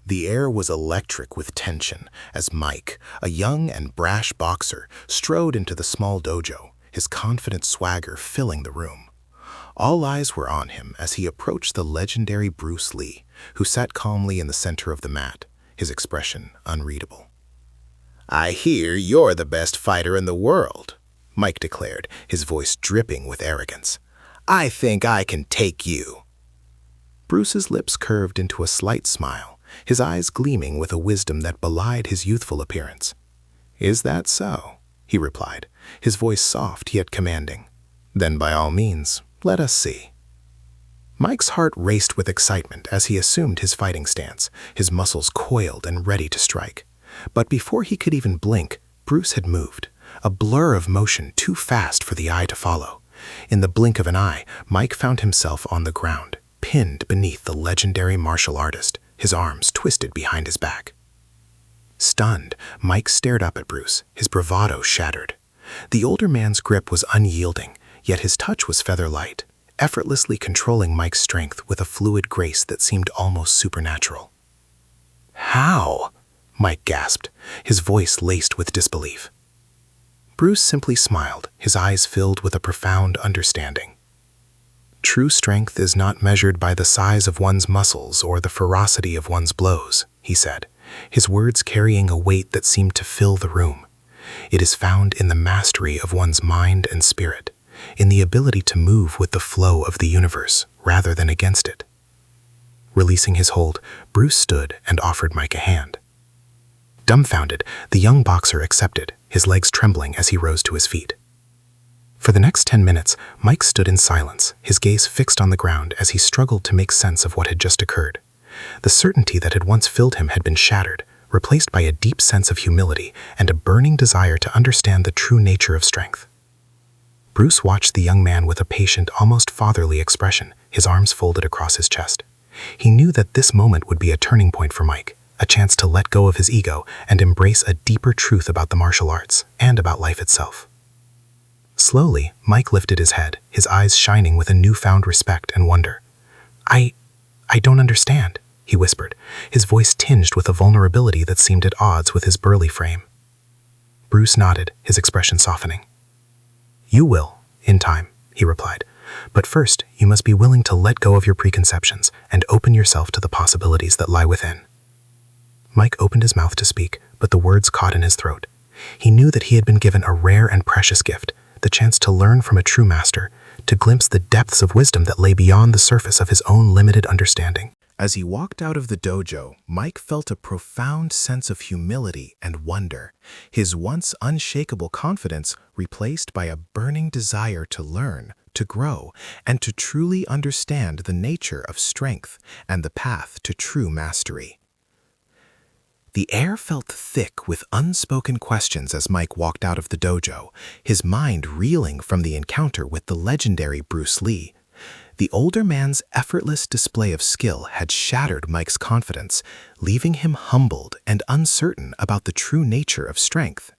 The air was electric with tension as Mike, a young and brash boxer, strode into the small dojo, his confident swagger filling the room. All eyes were on him as he approached the legendary Bruce Lee, who sat calmly in the center of the mat, his expression unreadable. "I hear you're the best fighter in the world," Mike declared, his voice dripping with arrogance. "I think I can take you." Bruce's lips curved into a slight smile, his eyes gleaming with a wisdom that belied his youthful appearance. "Is that so?" he replied, his voice soft yet commanding. "Then by all means, let us see." Mike's heart raced with excitement as he assumed his fighting stance, his muscles coiled and ready to strike. But before he could even blink, Bruce had moved, a blur of motion too fast for the eye to follow. In the blink of an eye, Mike found himself on the ground, pinned beneath the legendary martial artist, his arms twisted behind his back. Stunned, Mike stared up at Bruce, his bravado shattered. The older man's grip was unyielding, yet his touch was feather-light, effortlessly controlling Mike's strength with a fluid grace that seemed almost supernatural. "How?" Mike gasped, his voice laced with disbelief. Bruce simply smiled, his eyes filled with a profound understanding. "True strength is not measured by the size of one's muscles or the ferocity of one's blows," he said, his words carrying a weight that seemed to fill the room. "It is found in the mastery of one's mind and spirit, in the ability to move with the flow of the universe rather than against it." Releasing his hold, Bruce stood and offered Mike a hand. Dumbfounded, the young boxer accepted, his legs trembling as he rose to his feet. For the next 10 minutes, Mike stood in silence, his gaze fixed on the ground as he struggled to make sense of what had just occurred. The certainty that had once filled him had been shattered, replaced by a deep sense of humility and a burning desire to understand the true nature of strength. Bruce watched the young man with a patient, almost fatherly expression, his arms folded across his chest. He knew that this moment would be a turning point for Mike, a chance to let go of his ego and embrace a deeper truth about the martial arts and about life itself. Slowly, Mike lifted his head, his eyes shining with a newfound respect and wonder. I don't understand," he whispered, his voice tinged with a vulnerability that seemed at odds with his burly frame. Bruce nodded, his expression softening. "You will, in time," he replied. "But first, you must be willing to let go of your preconceptions and open yourself to the possibilities that lie within." Mike opened his mouth to speak, but the words caught in his throat. He knew that he had been given a rare and precious gift, the chance to learn from a true master, to glimpse the depths of wisdom that lay beyond the surface of his own limited understanding. As he walked out of the dojo, Mike felt a profound sense of humility and wonder, his once unshakable confidence replaced by a burning desire to learn, to grow, and to truly understand the nature of strength and the path to true mastery. The air felt thick with unspoken questions as Mike walked out of the dojo, his mind reeling from the encounter with the legendary Bruce Lee. The older man's effortless display of skill had shattered Mike's confidence, leaving him humbled and uncertain about the true nature of strength.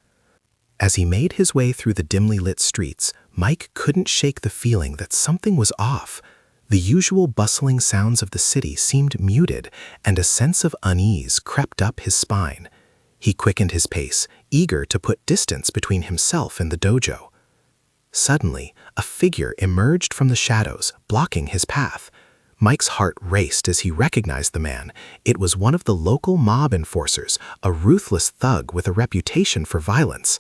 As he made his way through the dimly lit streets, Mike couldn't shake the feeling that something was off. The usual bustling sounds of the city seemed muted, and a sense of unease crept up his spine. He quickened his pace, eager to put distance between himself and the dojo. Suddenly, a figure emerged from the shadows, blocking his path. Mike's heart raced as he recognized the man. It was one of the local mob enforcers, a ruthless thug with a reputation for violence.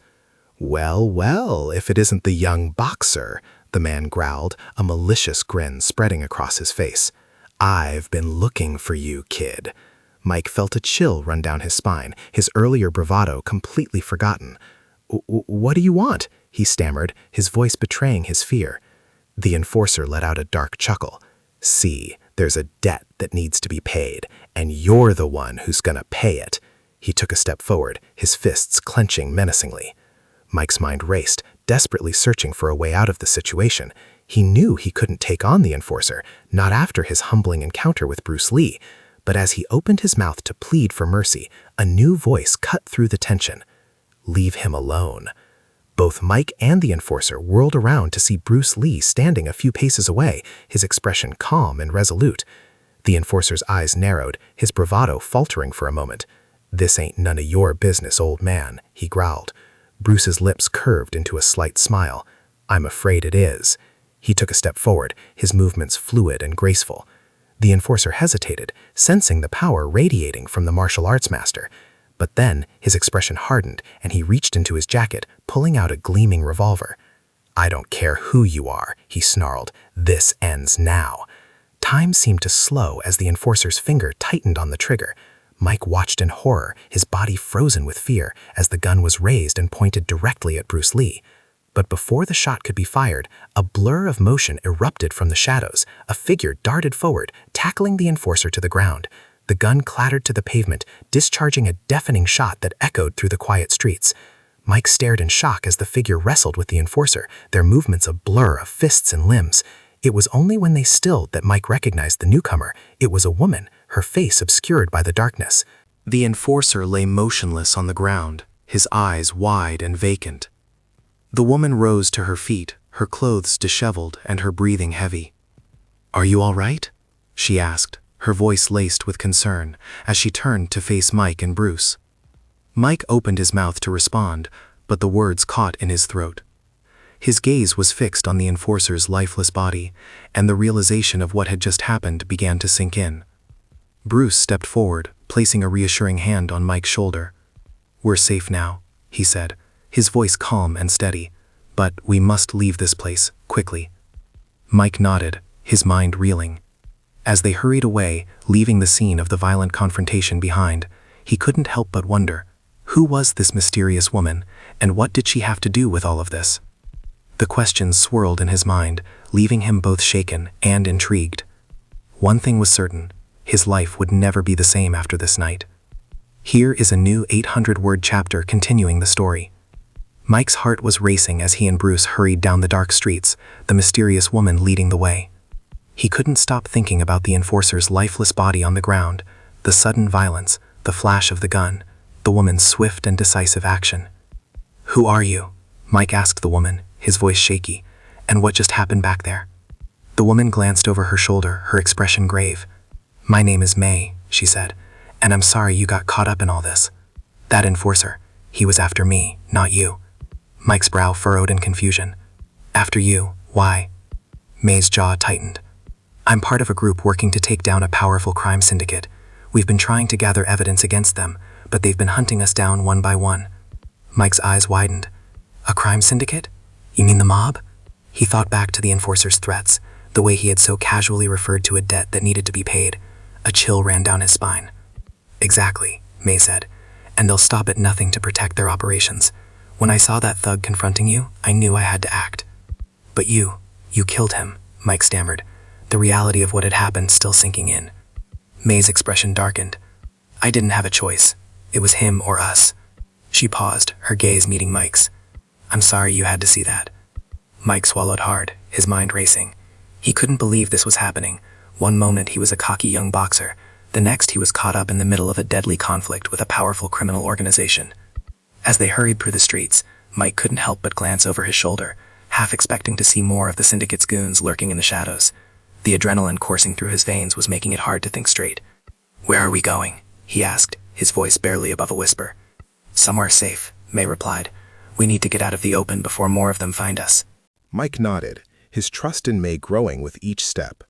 "Well, well, if it isn't the young boxer," the man growled, a malicious grin spreading across his face. "I've been looking for you, kid." Mike felt a chill run down his spine, his earlier bravado completely forgotten. "What do you want?" he stammered, his voice betraying his fear. The enforcer let out a dark chuckle. "See, there's a debt that needs to be paid, and you're the one who's gonna pay it." He took a step forward, his fists clenching menacingly. Mike's mind raced, desperately searching for a way out of the situation. He knew he couldn't take on the enforcer, not after his humbling encounter with Bruce Lee. But as he opened his mouth to plead for mercy, a new voice cut through the tension. "Leave him alone." Both Mike and the enforcer whirled around to see Bruce Lee standing a few paces away, his expression calm and resolute. The enforcer's eyes narrowed, his bravado faltering for a moment. "This ain't none of your business, old man," he growled. Bruce's lips curved into a slight smile. "I'm afraid it is." He took a step forward, his movements fluid and graceful. The enforcer hesitated, sensing the power radiating from the martial arts master. But then his expression hardened, and he reached into his jacket, pulling out a gleaming revolver. "I don't care who you are," he snarled. "This ends now." Time seemed to slow as the enforcer's finger tightened on the trigger. Mike watched in horror, his body frozen with fear, as the gun was raised and pointed directly at Bruce Lee. But before the shot could be fired, a blur of motion erupted from the shadows. A figure darted forward, tackling the enforcer to the ground. The gun clattered to the pavement, discharging a deafening shot that echoed through the quiet streets. Mike stared in shock as the figure wrestled with the enforcer, their movements a blur of fists and limbs. It was only when they stilled that Mike recognized the newcomer. It was a woman, her face obscured by the darkness. The enforcer lay motionless on the ground, his eyes wide and vacant. The woman rose to her feet, her clothes disheveled and her breathing heavy. "Are you all right?" she asked, her voice laced with concern, as she turned to face Mike and Bruce. Mike opened his mouth to respond, but the words caught in his throat. His gaze was fixed on the enforcer's lifeless body, and the realization of what had just happened began to sink in. Bruce stepped forward, placing a reassuring hand on Mike's shoulder. "We're safe now," he said, his voice calm and steady, "but we must leave this place, quickly." Mike nodded, his mind reeling. As they hurried away, leaving the scene of the violent confrontation behind, he couldn't help but wonder, who was this mysterious woman, and what did she have to do with all of this? The questions swirled in his mind, leaving him both shaken and intrigued. One thing was certain, his life would never be the same after this night. Here is a new 800-word chapter continuing the story. Mike's heart was racing as he and Bruce hurried down the dark streets, the mysterious woman leading the way. He couldn't stop thinking about the enforcer's lifeless body on the ground, the sudden violence, the flash of the gun, the woman's swift and decisive action. "Who are you?" Mike asked the woman, his voice shaky. "And what just happened back there?" The woman glanced over her shoulder, her expression grave. "My name is May," she said, "and I'm sorry you got caught up in all this. That enforcer, he was after me, not you." Mike's brow furrowed in confusion. "After you? Why?" May's jaw tightened. "I'm part of a group working to take down a powerful crime syndicate. We've been trying to gather evidence against them, but they've been hunting us down one by one." Mike's eyes widened. "A crime syndicate? You mean the mob?" He thought back to the enforcer's threats, the way he had so casually referred to a debt that needed to be paid. A chill ran down his spine. "Exactly," May said, "and they'll stop at nothing to protect their operations. When I saw that thug confronting you, I knew I had to act." "But you killed him," Mike stammered, the reality of what had happened still sinking in. May's expression darkened. "I didn't have a choice. It was him or us." She paused, her gaze meeting Mike's. "I'm sorry you had to see that." Mike swallowed hard, his mind racing. He couldn't believe this was happening. One moment he was a cocky young boxer, the next he was caught up in the middle of a deadly conflict with a powerful criminal organization. As they hurried through the streets, Mike couldn't help but glance over his shoulder, half expecting to see more of the syndicate's goons lurking in the shadows. The adrenaline coursing through his veins was making it hard to think straight. "Where are we going?" he asked, his voice barely above a whisper. "Somewhere safe," May replied. "We need to get out of the open before more of them find us." Mike nodded, his trust in May growing with each step.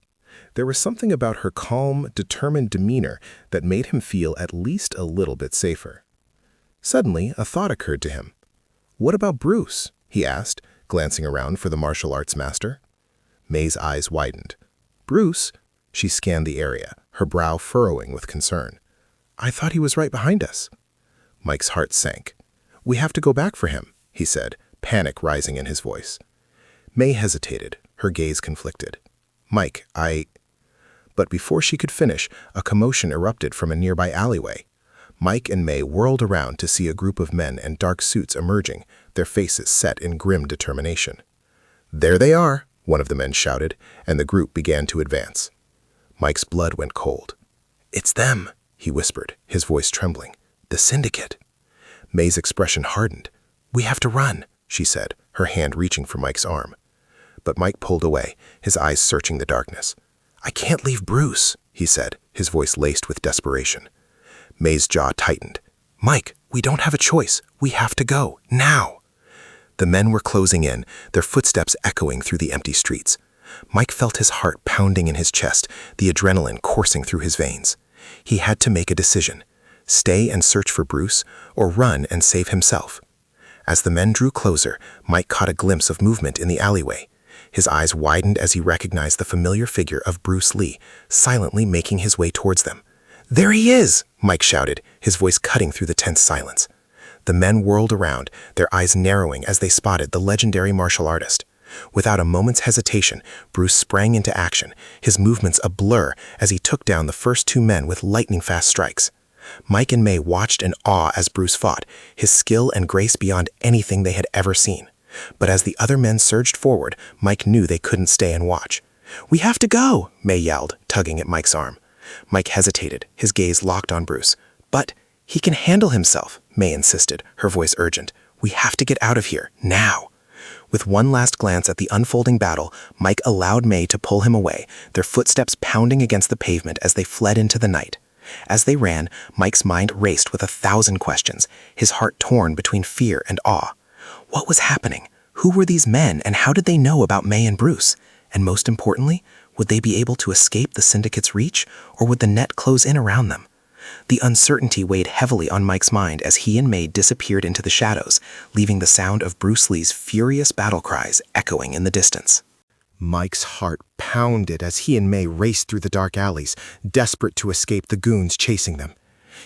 There was something about her calm, determined demeanor that made him feel at least a little bit safer. Suddenly, a thought occurred to him. "What about Bruce?" he asked, glancing around for the martial arts master. May's eyes widened. "Bruce?" She scanned the area, her brow furrowing with concern. "I thought he was right behind us." Mike's heart sank. "We have to go back for him," he said, panic rising in his voice. May hesitated, her gaze conflicted. "Mike, But before she could finish, a commotion erupted from a nearby alleyway. Mike and May whirled around to see a group of men in dark suits emerging, their faces set in grim determination. "There they are," one of the men shouted, and the group began to advance. Mike's blood went cold. "It's them," he whispered, his voice trembling. "The syndicate." May's expression hardened. "We have to run," she said, her hand reaching for Mike's arm. But Mike pulled away, his eyes searching the darkness. "I can't leave Bruce," he said, his voice laced with desperation. May's jaw tightened. "Mike, we don't have a choice. We have to go, now." The men were closing in, their footsteps echoing through the empty streets. Mike felt his heart pounding in his chest, the adrenaline coursing through his veins. He had to make a decision: stay and search for Bruce, or run and save himself. As the men drew closer, Mike caught a glimpse of movement in the alleyway. His eyes widened as he recognized the familiar figure of Bruce Lee, silently making his way towards them. "There he is!" Mike shouted, his voice cutting through the tense silence. The men whirled around, their eyes narrowing as they spotted the legendary martial artist. Without a moment's hesitation, Bruce sprang into action, his movements a blur as he took down the first two men with lightning-fast strikes. Mike and May watched in awe as Bruce fought, his skill and grace beyond anything they had ever seen. But as the other men surged forward, Mike knew they couldn't stay and watch. "We have to go," May yelled, tugging at Mike's arm. Mike hesitated, his gaze locked on Bruce. "But he can handle himself," May insisted, her voice urgent. "We have to get out of here, now." With one last glance at the unfolding battle, Mike allowed May to pull him away, their footsteps pounding against the pavement as they fled into the night. As they ran, Mike's mind raced with 1,000 questions, his heart torn between fear and awe. What was happening? Who were these men, and how did they know about May and Bruce? And most importantly, would they be able to escape the syndicate's reach, or would the net close in around them? The uncertainty weighed heavily on Mike's mind as he and May disappeared into the shadows, leaving the sound of Bruce Lee's furious battle cries echoing in the distance. Mike's heart pounded as he and May raced through the dark alleys, desperate to escape the goons chasing them.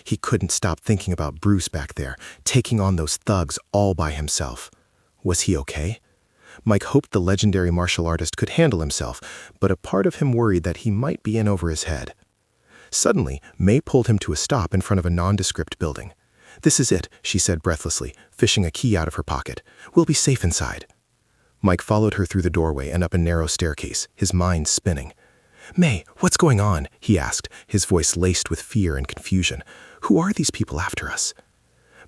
He couldn't stop thinking about Bruce back there, taking on those thugs all by himself. Was he okay? Mike hoped the legendary martial artist could handle himself, but a part of him worried that he might be in over his head. Suddenly, May pulled him to a stop in front of a nondescript building. "This is it," she said breathlessly, fishing a key out of her pocket. "We'll be safe inside." Mike followed her through the doorway and up a narrow staircase, his mind spinning. "May, what's going on?" he asked, his voice laced with fear and confusion. "Who are these people after us?"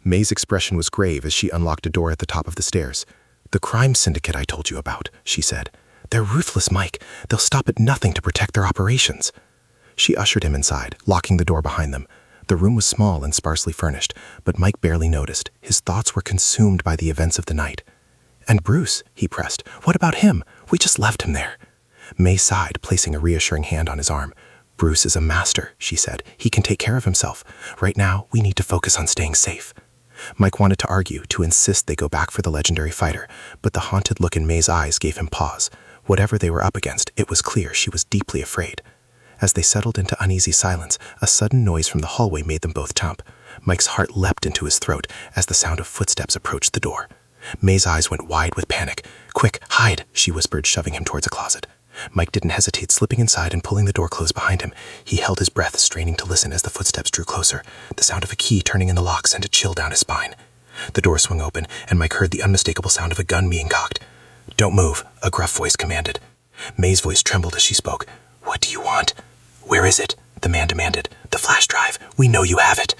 May's expression was grave as she unlocked a door at the top of the stairs. "The crime syndicate I told you about," she said. "They're ruthless, Mike. They'll stop at nothing to protect their operations." She ushered him inside, locking the door behind them. The room was small and sparsely furnished, but Mike barely noticed. His thoughts were consumed by the events of the night. "And Bruce," he pressed. "What about him? We just left him there." May sighed, placing a reassuring hand on his arm. "Bruce is a master," she said. "He can take care of himself. Right now, we need to focus on staying safe." Mike wanted to argue, to insist they go back for the legendary fighter, but the haunted look in May's eyes gave him pause. Whatever they were up against, it was clear she was deeply afraid. As they settled into uneasy silence, a sudden noise from the hallway made them both jump. Mike's heart leapt into his throat as the sound of footsteps approached the door. May's eyes went wide with panic. "Quick, hide," she whispered, shoving him towards a closet. Mike didn't hesitate, slipping inside and pulling the door closed behind him. He held his breath, straining to listen as the footsteps drew closer. The sound of a key turning in the lock sent a chill down his spine. The door swung open, and Mike heard the unmistakable sound of a gun being cocked. "Don't move," a gruff voice commanded. May's voice trembled as she spoke. "What do you want?" "Where is it?" the man demanded. "The flash drive. We know you have it."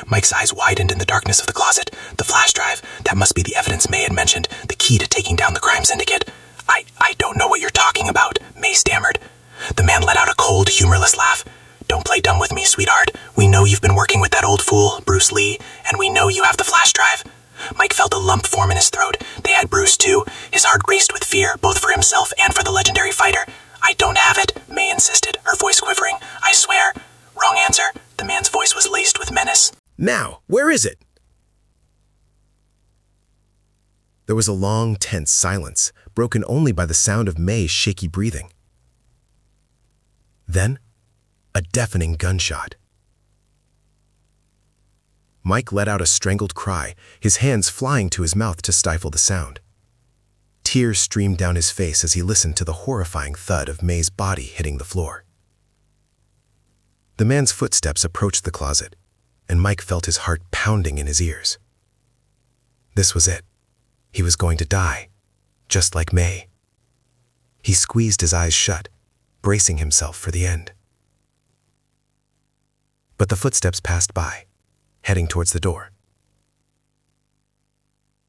Mike's eyes widened in the darkness of the closet. The flash drive. That must be the evidence May had mentioned, the key to taking down the crime syndicate. I don't know what you're talking about," May stammered. The man let out a cold, humorless laugh. "Don't play dumb with me, sweetheart. We know you've been working with that old fool, Bruce Lee, and we know you have the flash drive." Mike felt a lump form in his throat. They had Bruce, too. His heart raced with fear, both for himself and for the legendary fighter. "I don't have it," May insisted, her voice quivering. "I swear." "Wrong answer." The man's voice was laced with menace. "Now, where is it?" There was a long, tense silence, broken only by the sound of May's shaky breathing. Then, a deafening gunshot. Mike let out a strangled cry, his hands flying to his mouth to stifle the sound. Tears streamed down his face as he listened to the horrifying thud of May's body hitting the floor. The man's footsteps approached the closet, and Mike felt his heart pounding in his ears. This was it. He was going to die, just like May. He squeezed his eyes shut, bracing himself for the end. But the footsteps passed by, heading towards the door.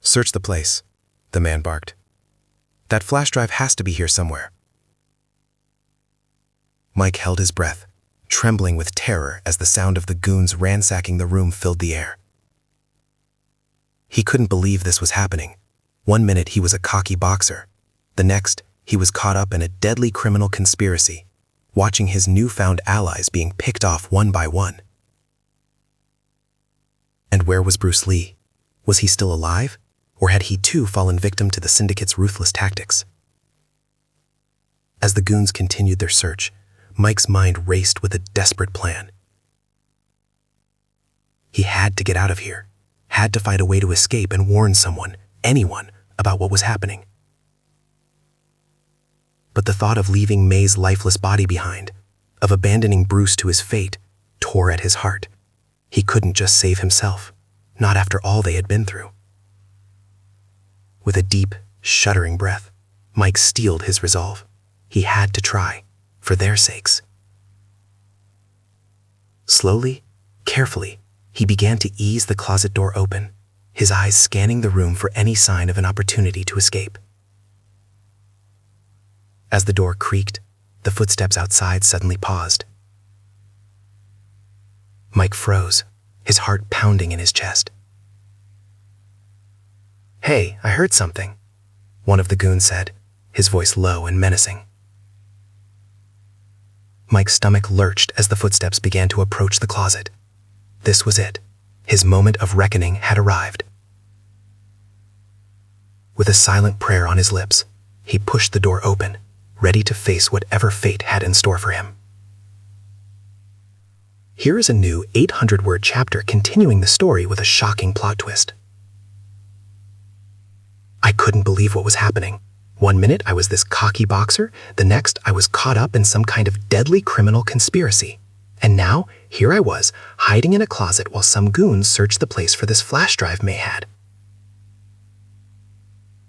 "Search the place," the man barked. "That flash drive has to be here somewhere." Mike held his breath, trembling with terror as the sound of the goons ransacking the room filled the air. He couldn't believe this was happening. One minute he was a cocky boxer. The next, he was caught up in a deadly criminal conspiracy, watching his newfound allies being picked off one by one. And where was Bruce Lee? Was he still alive? Or had he too fallen victim to the syndicate's ruthless tactics? As the goons continued their search, Mike's mind raced with a desperate plan. He had to get out of here, had to find a way to escape and warn someone, anyone, about what was happening. But the thought of leaving May's lifeless body behind, of abandoning Bruce to his fate, tore at his heart. He couldn't just save himself, not after all they had been through. With a deep, shuddering breath, Mike steeled his resolve. He had to try, for their sakes. Slowly, carefully, he began to ease the closet door open, his eyes scanning the room for any sign of an opportunity to escape. As the door creaked, the footsteps outside suddenly paused. Mike froze, his heart pounding in his chest. "Hey, I heard something," one of the goons said, his voice low and menacing. Mike's stomach lurched as the footsteps began to approach the closet. This was it. His moment of reckoning had arrived. With a silent prayer on his lips, he pushed the door open, ready to face whatever fate had in store for him. Here is a new 800-word chapter continuing the story with a shocking plot twist. I couldn't believe what was happening. One minute I was this cocky boxer, the next I was caught up in some kind of deadly criminal conspiracy. And now, here I was, hiding in a closet while some goons searched the place for this flash drive May had.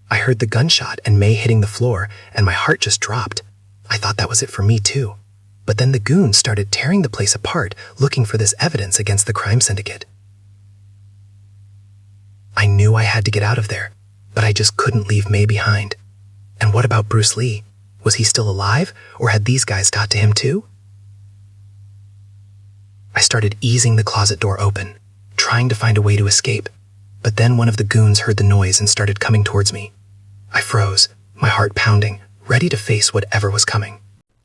I heard the gunshot and May hitting the floor, and my heart just dropped. I thought that was it for me too. But then the goons started tearing the place apart, looking for this evidence against the crime syndicate. I knew I had to get out of there, but I just couldn't leave May behind. And what about Bruce Lee? Was he still alive, or had these guys got to him too? I started easing the closet door open, trying to find a way to escape. But then one of the goons heard the noise and started coming towards me. I froze, my heart pounding, ready to face whatever was coming.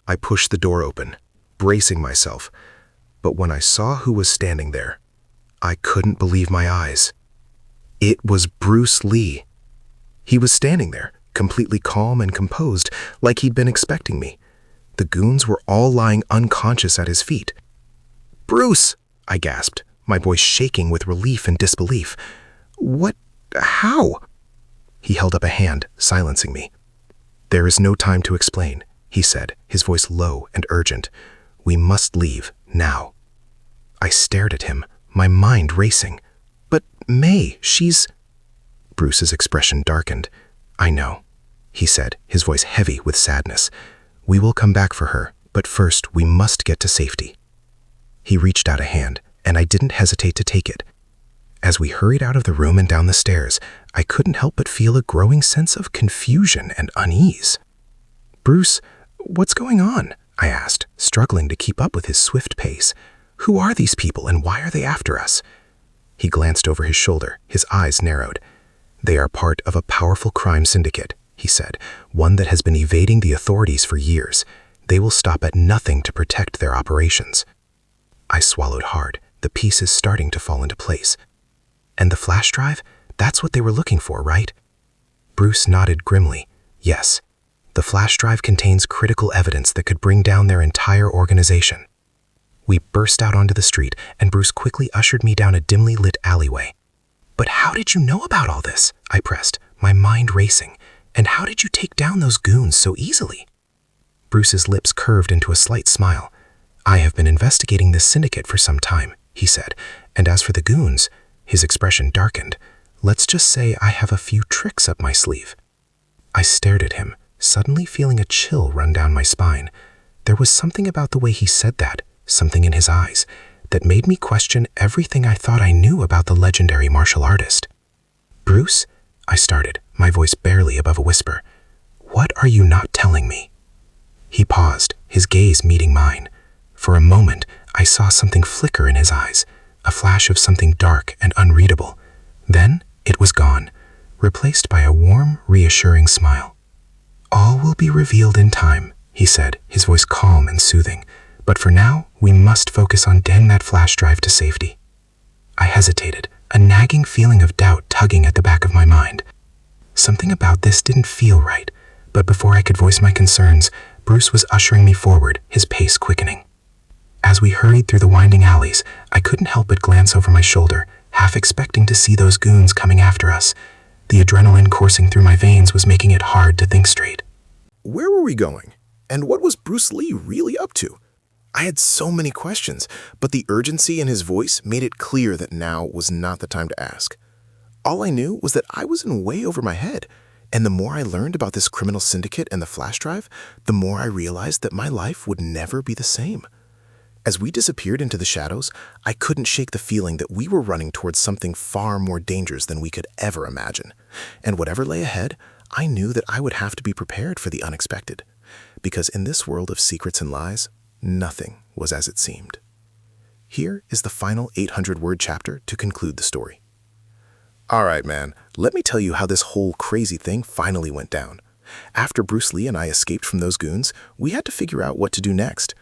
I pushed the door open, bracing myself, but when I saw who was standing there, I couldn't believe my eyes. It was Bruce Lee. He was standing there, completely calm and composed, like he'd been expecting me. The goons were all lying unconscious at his feet. "Bruce!" I gasped, my voice shaking with relief and disbelief. "What? How?" He held up a hand, silencing me. "There is no time to explain," he said, his voice low and urgent. "We must leave, now." I stared at him, my mind racing. "But May, she's—" Bruce's expression darkened. "I know," he said, his voice heavy with sadness. "We will come back for her, but first we must get to safety." He reached out a hand, and I didn't hesitate to take it. As we hurried out of the room and down the stairs, I couldn't help but feel a growing sense of confusion and unease. "Bruce, what's going on?" I asked, struggling to keep up with his swift pace. "Who are these people and why are they after us?" He glanced over his shoulder, his eyes narrowed. "They are part of a powerful crime syndicate," he said, "one that has been evading the authorities for years. They will stop at nothing to protect their operations." I swallowed hard, the pieces starting to fall into place. "And the flash drive? That's what they were looking for, right?" Bruce nodded grimly. "Yes. The flash drive contains critical evidence that could bring down their entire organization." We burst out onto the street, and Bruce quickly ushered me down a dimly lit alleyway. "But how did you know about all this?" I pressed, my mind racing. "And how did you take down those goons so easily?" Bruce's lips curved into a slight smile. "I have been investigating this syndicate for some time," he said, "and as for the goons," his expression darkened, "let's just say I have a few tricks up my sleeve." I stared at him, suddenly feeling a chill run down my spine. There was something about the way he said that, something in his eyes, that made me question everything I thought I knew about the legendary martial artist. "Bruce," I started, my voice barely above a whisper, "what are you not telling me?" He paused, his gaze meeting mine. For a moment, I saw something flicker in his eyes, a flash of something dark and unreadable. Then it was gone, replaced by a warm, reassuring smile. "All will be revealed in time," he said, his voice calm and soothing. "But for now, we must focus on getting that flash drive to safety." I hesitated, a nagging feeling of doubt tugging at the back of my mind. Something about this didn't feel right, but before I could voice my concerns, Bruce was ushering me forward, his pace quickening. As we hurried through the winding alleys, I couldn't help but glance over my shoulder, half expecting to see those goons coming after us. The adrenaline coursing through my veins was making it hard to think straight. Where were we going? And what was Bruce Lee really up to? I had so many questions, but the urgency in his voice made it clear that now was not the time to ask. All I knew was that I was in way over my head, and the more I learned about this criminal syndicate and the flash drive, the more I realized that my life would never be the same. As we disappeared into the shadows, I couldn't shake the feeling that we were running towards something far more dangerous than we could ever imagine. And whatever lay ahead, I knew that I would have to be prepared for the unexpected. Because in this world of secrets and lies, nothing was as it seemed. Here is the final 800-word chapter to conclude the story. All right, man, let me tell you how this whole crazy thing finally went down. After Bruce Lee and I escaped from those goons, we had to figure out what to do next.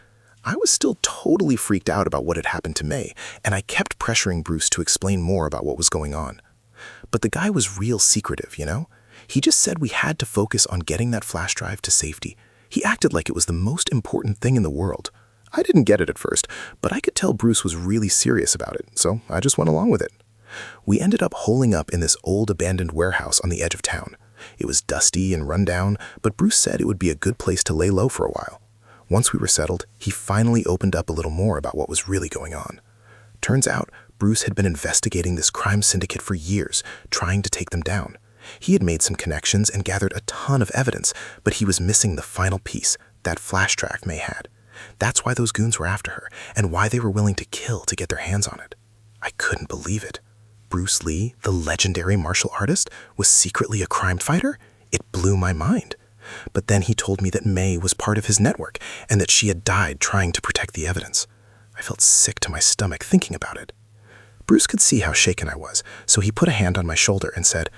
I was still totally freaked out about what had happened to May, and I kept pressuring Bruce to explain more about what was going on. But the guy was real secretive, you know? He just said we had to focus on getting that flash drive to safety. He acted like it was the most important thing in the world. I didn't get it at first, but I could tell Bruce was really serious about it, so I just went along with it. We ended up holing up in this old abandoned warehouse on the edge of town. It was dusty and run down, but Bruce said it would be a good place to lay low for a while. Once we were settled, he finally opened up a little more about what was really going on. Turns out, Bruce had been investigating this crime syndicate for years, trying to take them down. He had made some connections and gathered a ton of evidence, but he was missing the final piece, that flash drive May had. That's why those goons were after her, and why they were willing to kill to get their hands on it. I couldn't believe it. Bruce Lee, the legendary martial artist, was secretly a crime fighter? It blew my mind. But then he told me that May was part of his network and that she had died trying to protect the evidence. I felt sick to my stomach thinking about it. Bruce could see how shaken I was, so he put a hand on my shoulder and said,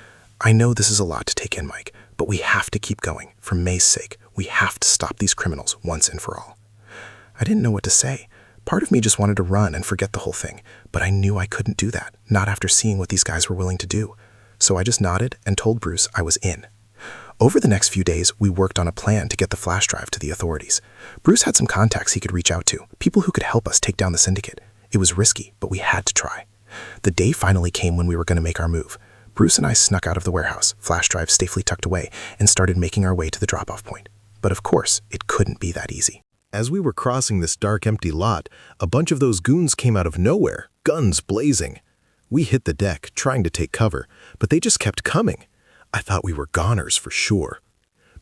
"I know this is a lot to take in, Mike, but we have to keep going. For May's sake, we have to stop these criminals once and for all." I didn't know what to say. Part of me just wanted to run and forget the whole thing, but I knew I couldn't do that, not after seeing what these guys were willing to do. So I just nodded and told Bruce I was in. Over the next few days, we worked on a plan to get the flash drive to the authorities. Bruce had some contacts he could reach out to, people who could help us take down the syndicate. It was risky, but we had to try. The day finally came when we were going to make our move. Bruce and I snuck out of the warehouse, flash drive safely tucked away, and started making our way to the drop-off point. But of course, it couldn't be that easy. As we were crossing this dark, empty lot, a bunch of those goons came out of nowhere, guns blazing. We hit the deck, trying to take cover, but they just kept coming. I thought we were goners for sure.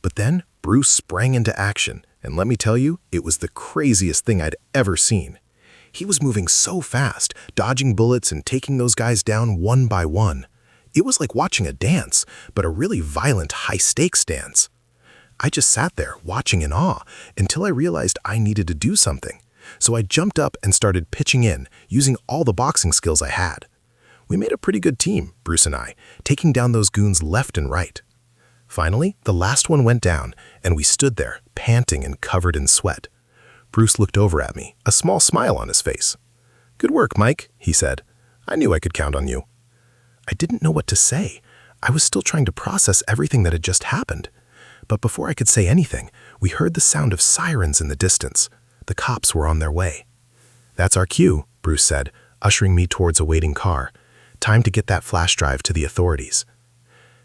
But then Bruce sprang into action, and let me tell you, it was the craziest thing I'd ever seen. He was moving so fast, dodging bullets and taking those guys down one by one. It was like watching a dance, but a really violent, high-stakes dance. I just sat there, watching in awe, until I realized I needed to do something. So I jumped up and started pitching in, using all the boxing skills I had. We made a pretty good team, Bruce and I, taking down those goons left and right. Finally, the last one went down, and we stood there, panting and covered in sweat. Bruce looked over at me, a small smile on his face. "Good work, Mike," he said. "I knew I could count on you." I didn't know what to say. I was still trying to process everything that had just happened. But before I could say anything, we heard the sound of sirens in the distance. The cops were on their way. "That's our cue," Bruce said, ushering me towards a waiting car. Time to get that flash drive to the authorities.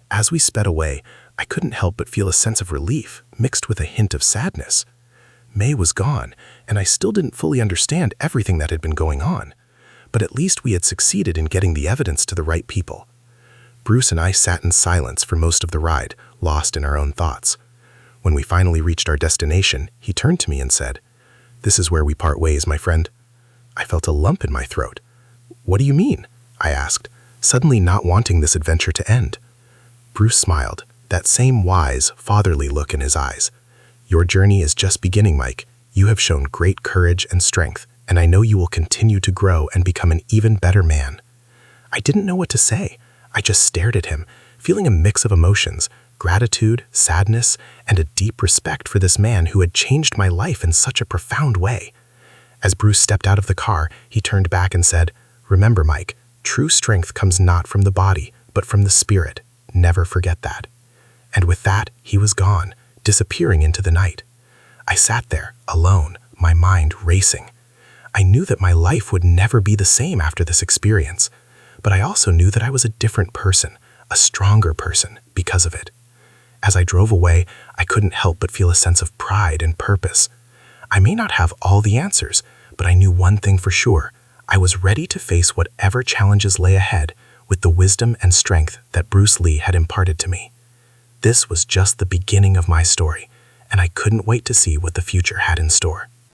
As we sped away, I couldn't help but feel a sense of relief, mixed with a hint of sadness. May was gone, and I still didn't fully understand everything that had been going on. But at least we had succeeded in getting the evidence to the right people. Bruce and I sat in silence for most of the ride, lost in our own thoughts. When we finally reached our destination, he turned to me and said, "This is where we part ways, my friend." I felt a lump in my throat. "What do you mean?" I asked, suddenly not wanting this adventure to end. Bruce smiled, that same wise, fatherly look in his eyes. "Your journey is just beginning, Mike. You have shown great courage and strength, and I know you will continue to grow and become an even better man." I didn't know what to say. I just stared at him, feeling a mix of emotions, gratitude, sadness, and a deep respect for this man who had changed my life in such a profound way. As Bruce stepped out of the car, he turned back and said, "Remember, Mike, true strength comes not from the body, but from the spirit. Never forget that." And with that, he was gone, disappearing into the night. I sat there, alone, my mind racing. I knew that my life would never be the same after this experience, but I also knew that I was a different person, a stronger person, because of it. As I drove away, I couldn't help but feel a sense of pride and purpose. I may not have all the answers, but I knew one thing for sure. I was ready to face whatever challenges lay ahead with the wisdom and strength that Bruce Lee had imparted to me. This was just the beginning of my story, and I couldn't wait to see what the future had in store.